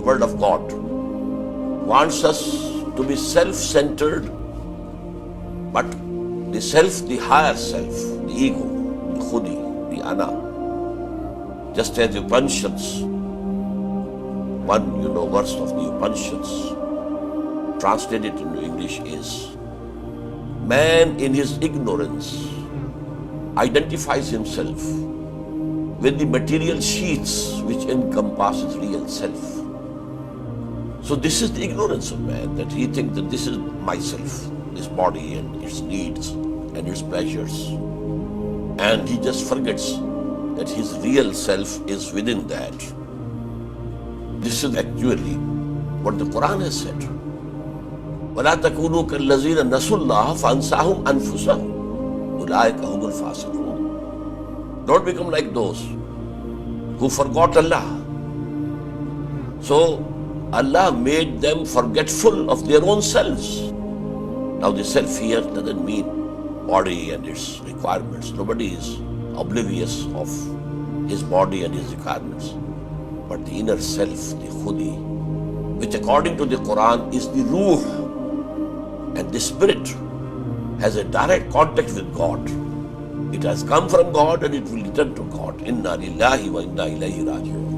word of God wants us to be self-centered, but the self, the higher self, the ego, the khudi, the ana, just as the Upanishads, one verse of the Upanishads translated into English is, man in his ignorance identifies himself with the material sheaths which encompasses real self. So this is the ignorance of man, that he thinks that this is myself, this body and its needs and its pleasures. And he just forgets that his real self is within that. This is actually what the Quran has said. وَلَا تَكُونُوا كَالَّذِينَ نَسُوا اللَّهَ فَأَنْسَاهُمْ أَنفُسَهُمْ أُولَٰئِكَ هُمُ الْفَاسِقُونَ. Don't become like those who forgot Allah. So Allah made them forgetful of their own selves. Now the self here doesn't mean body and its requirements. Nobody is oblivious of his body and his requirements. But the inner self, the khudi, which according to the Quran is the ruh, and the spirit has a direct contact with God. It has come from God and it will return to God. Inna lillahi wa inna ilayhi raji'un.